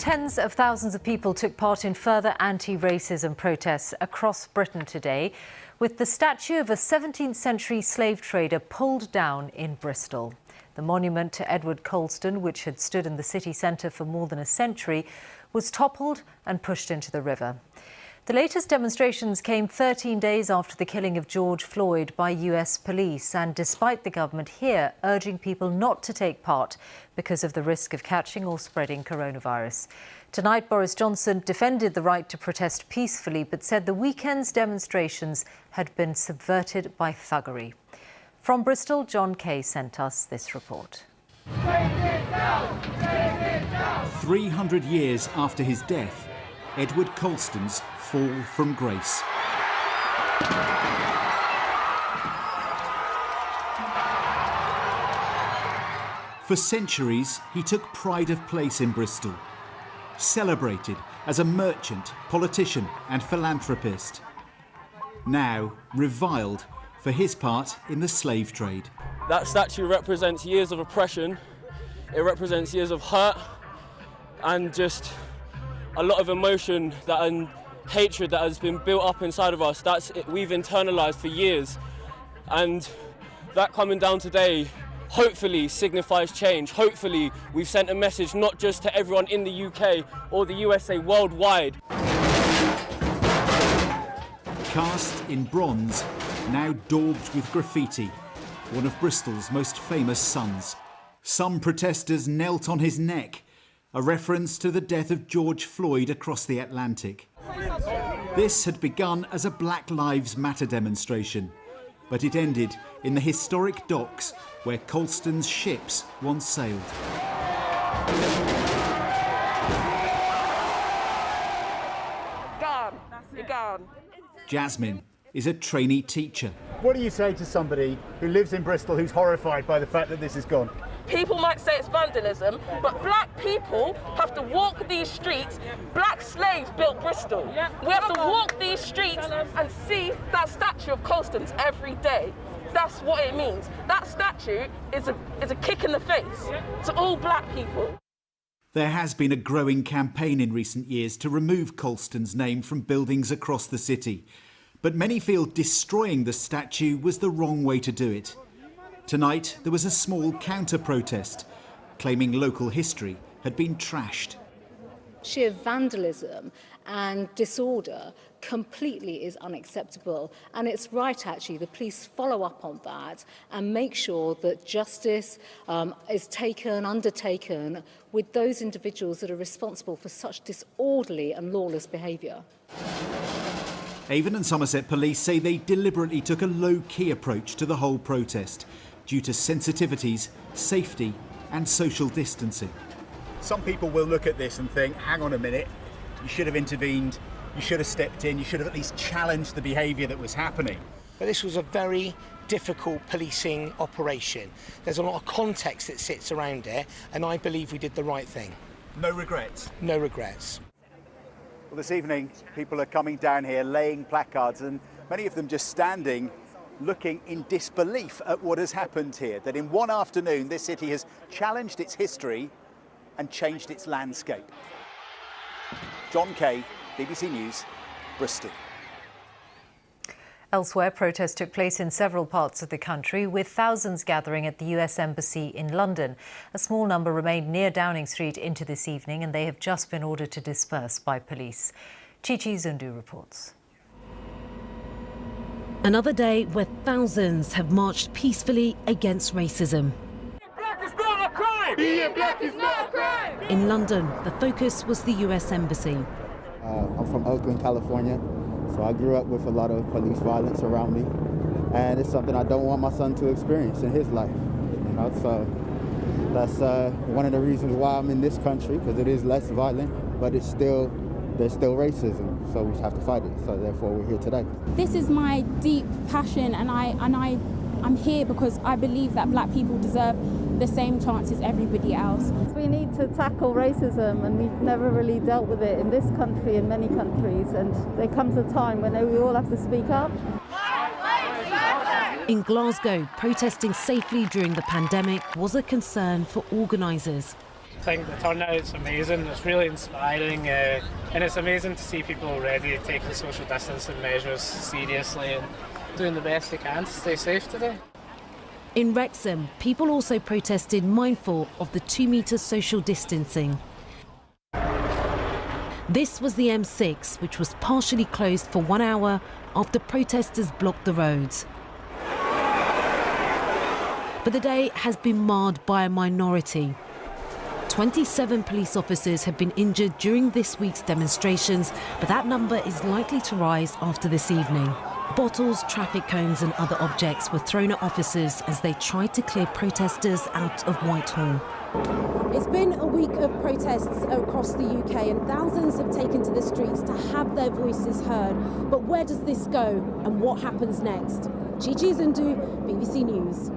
Tens of thousands of people took part in further anti-racism protests across Britain today, with the statue of a 17th century slave trader pulled down in Bristol. The monument to Edward Colston, which had stood in the city centre for more than a century, was toppled and pushed into the river. The latest demonstrations came 13 days after the killing of George Floyd by US police, and despite the government here urging people not to take part because of the risk of catching or spreading coronavirus. Tonight, Boris Johnson defended the right to protest peacefully, but said the weekend's demonstrations had been subverted by thuggery. From Bristol, John Kay sent us this report. Take it down! Take it down! 300 years after his death, Edward Colston's fall from grace. For centuries, he took pride of place in Bristol, celebrated as a merchant, politician and philanthropist. Now reviled for his part in the slave trade. That statue represents years of oppression, it represents years of hurt and just a lot of emotion and hatred that has been built up inside of us. We've internalized for years, and that coming down today hopefully signifies change. Hopefully we've sent a message not just to everyone in the UK or the USA, worldwide. Cast in bronze, now daubed with graffiti, one of Bristol's most famous sons. Some protesters knelt on his neck, a reference to the death of George Floyd across the Atlantic. This had begun as a Black Lives Matter demonstration, but it ended in the historic docks where Colston's ships once sailed. Gone. You're gone. Jasmine is a trainee teacher. What do you say to somebody who lives in Bristol who's horrified by the fact that this is gone? People might say it's vandalism, but black people have to walk these streets. Black slaves built Bristol. We have to walk these streets and see that statue of Colston's every day. That's what it means. That statue is a kick in the face to all black people. There has been a growing campaign in recent years to remove Colston's name from buildings across the city. But many feel destroying the statue was the wrong way to do it. Tonight, there was a small counter-protest, claiming local history had been trashed. Sheer vandalism and disorder completely is unacceptable, and it's right actually the police follow up on that and make sure that justice is undertaken with those individuals that are responsible for such disorderly and lawless behaviour. Avon and Somerset police say they deliberately took a low-key approach to the whole protest due to sensitivities, safety and social distancing. Some people will look at this and think, hang on a minute, you should have intervened, you should have stepped in, you should have at least challenged the behaviour that was happening. But this was a very difficult policing operation. There's a lot of context that sits around it, and I believe we did the right thing. No regrets? No regrets. Well, this evening, people are coming down here, laying placards, and many of them just standing, looking in disbelief at what has happened here, that in one afternoon this city has challenged its history and changed its landscape. John Kay, BBC News, Bristol. Elsewhere, protests took place in several parts of the country, with thousands gathering at the US Embassy in London. A small number remained near Downing Street into this evening, and they have just been ordered to disperse by police. Chichi Zundu reports. Another day where thousands have marched peacefully against racism. Being black is not a crime! Being black is not a crime! In London, the focus was the US Embassy. I'm from Oakland, California, so I grew up with a lot of police violence around me, and it's something I don't want my son to experience in his life. You know, so that's one of the reasons why I'm in this country, because it is less violent, but there's still racism, so we have to fight it. So therefore, we're here today. This is my deep passion, and I'm here because I believe that black people deserve the same chance as everybody else. We need to tackle racism, and we've never really dealt with it in this country and many countries, and there comes a time when we all have to speak up. In Glasgow, protesting safely during the pandemic was a concern for organisers. think the turnout's amazing. It's really inspiring, and it's amazing to see people already taking social distancing measures seriously and doing the best they can to stay safe today. In Wrexham, people also protested mindful of the 2-metre social distancing. This was the M6, which was partially closed for 1 hour after protesters blocked the roads. But the day has been marred by a minority. 27 police officers have been injured during this week's demonstrations, but that number is likely to rise after this evening. Bottles, traffic cones and other objects were thrown at officers as they tried to clear protesters out of Whitehall. It's been a week of protests across the UK and thousands have taken to the streets to have their voices heard. But where does this go and what happens next? Chichi Zindu, BBC News.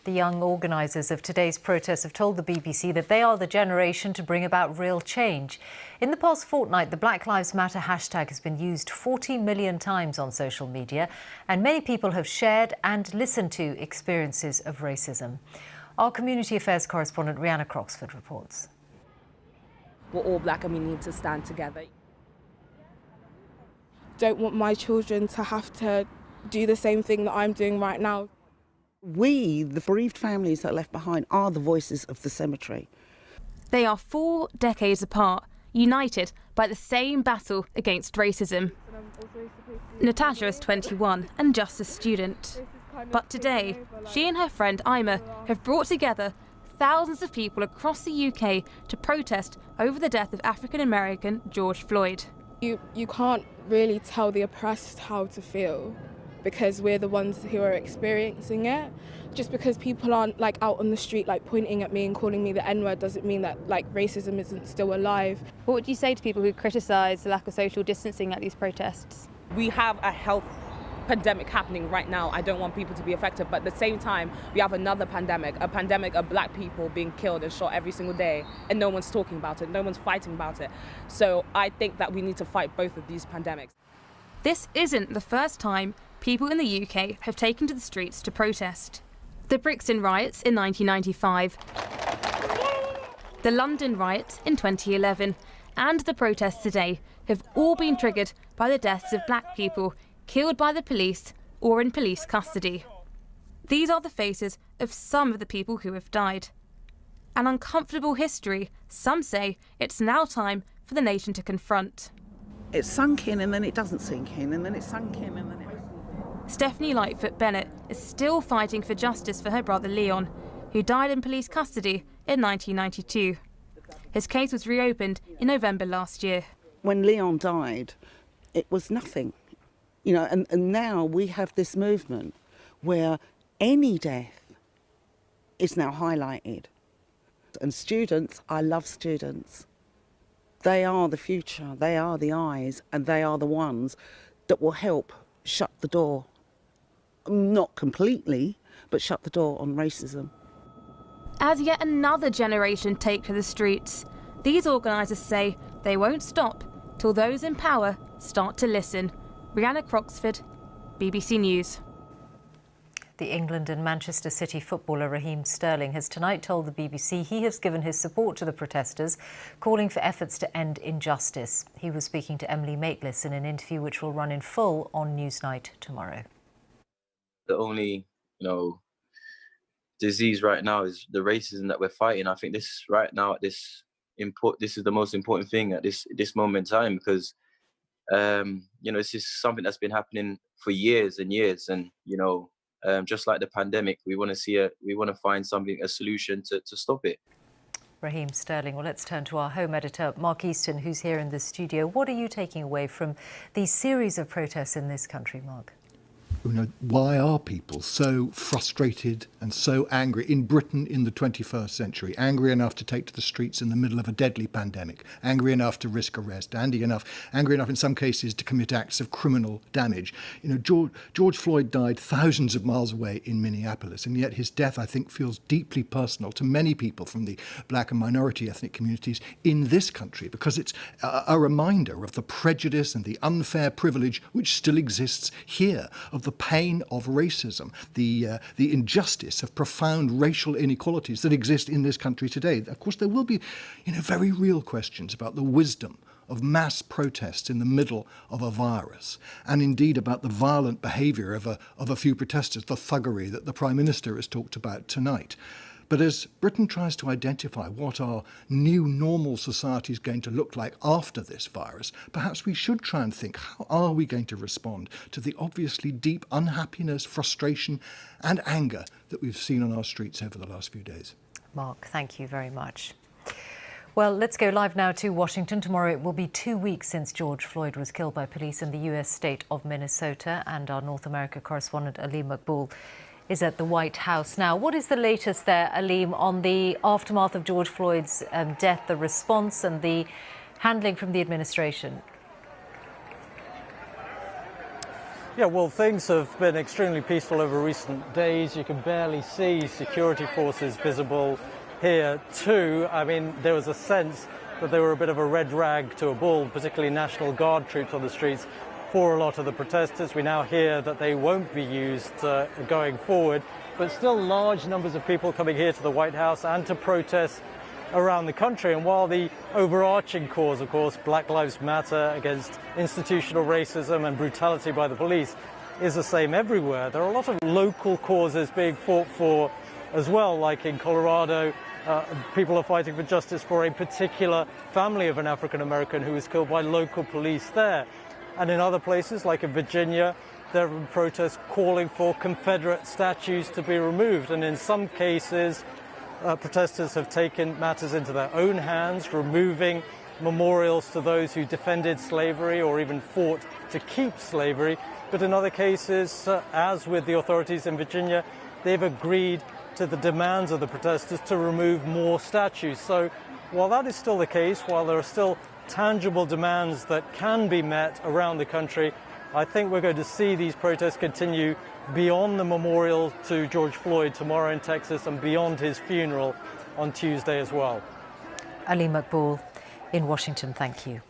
The young organisers of today's protests have told the BBC that they are the generation to bring about real change. In the past fortnight, the Black Lives Matter hashtag has been used 40 million times on social media, and many people have shared and listened to experiences of racism. Our community affairs correspondent Rihanna Croxford reports. We're all black and we need to stand together. Don't want my children to have to do the same thing that I'm doing right now. We, the bereaved families that are left behind, are the voices of the cemetery. They are 4 decades apart, united by the same battle against racism. Natasha is 21 and just a student. But today, she and her friend Ima have brought together thousands of people across the UK to protest over the death of African-American George Floyd. You can't really tell the oppressed how to feel, because we're the ones who are experiencing it. Just because people aren't out on the street pointing at me and calling me the N-word doesn't mean that racism isn't still alive. What would you say to people who criticise the lack of social distancing at these protests? We have a health pandemic happening right now. I don't want people to be affected, but at the same time we have another pandemic, a pandemic of black people being killed and shot every single day, and no one's talking about it, no one's fighting about it. So I think that we need to fight both of these pandemics. This isn't the first time people in the UK have taken to the streets to protest. The Brixton riots in 1995, the London riots in 2011, and the protests today have all been triggered by the deaths of black people killed by the police or in police custody. These are the faces of some of the people who have died. An uncomfortable history, some say it's now time for the nation to confront. It's sunk in and then it doesn't sink in, and then it's sunk in and then it... Stephanie Lightfoot Bennett is still fighting for justice for her brother Leon, who died in police custody in 1992. His case was reopened in November last year. When Leon died, it was nothing. And now we have this movement where any death is now highlighted. And students, I love students. They are the future, they are the eyes, and they are the ones that will help shut the door. Not completely, but shut the door on racism. As yet another generation take to the streets, these organisers say they won't stop till those in power start to listen. Rihanna Croxford, BBC News. The England and Manchester City footballer Raheem Sterling has tonight told the BBC he has given his support to the protesters, calling for efforts to end injustice. He was speaking to Emily Maitlis in an interview which will run in full on Newsnight tomorrow. The only, disease right now is the racism that we're fighting. I think this right now, this is the most important thing at this moment in time, because this is something that's been happening for years and years, and just like the pandemic, we want to find a solution to stop it. Raheem Sterling. Well, let's turn to our home editor, Mark Easton, who's here in the studio. What are you taking away from these series of protests in this country, Mark? Why are people so frustrated and so angry in Britain in the 21st century? Angry enough to take to the streets in the middle of a deadly pandemic, angry enough to risk arrest, angry enough in some cases to commit acts of criminal damage. George Floyd died thousands of miles away in Minneapolis, and yet his death, I think, feels deeply personal to many people from the black and minority ethnic communities in this country, because it's a reminder of the prejudice and the unfair privilege which still exists here, of the pain of racism, the injustice of profound racial inequalities that exist in this country today. Of course, there will be, very real questions about the wisdom of mass protests in the middle of a virus, and indeed about the violent behaviour of a few protesters, the thuggery that the Prime Minister has talked about tonight. But as Britain tries to identify what our new normal society is going to look like after this virus, perhaps we should try and think, how are we going to respond to the obviously deep unhappiness, frustration and anger that we've seen on our streets over the last few days? Mark, thank you very much. Well, let's go live now to Washington. Tomorrow it will be 2 weeks since George Floyd was killed by police in the US state of Minnesota, and our North America correspondent Aleem Maqbool is at the White House now. What is the latest there, Aleem, on the aftermath of George Floyd's death, the response and the handling from the administration? Yeah, well, things have been extremely peaceful over recent days. You can barely see security forces visible here too. I mean, there was a sense that they were a bit of a red rag to a bull, particularly National Guard troops on the streets for a lot of the protesters. We now hear that they won't be used going forward, but still large numbers of people coming here to the White House and to protest around the country. And while the overarching cause, of course, Black Lives Matter against institutional racism and brutality by the police is the same everywhere, there are a lot of local causes being fought for as well, like in Colorado. People are fighting for justice for a particular family of an African American who was killed by local police there. And in other places, like in Virginia, there have been protests calling for Confederate statues to be removed. And in some cases, protesters have taken matters into their own hands, removing memorials to those who defended slavery or even fought to keep slavery. But in other cases, as with the authorities in Virginia, they've agreed to the demands of the protesters to remove more statues. So while that is still the case, while there are still tangible demands that can be met around the country, I think we're going to see these protests continue beyond the memorial to George Floyd tomorrow in Texas and beyond his funeral on Tuesday as well. Aleem Maqbool in Washington, thank you.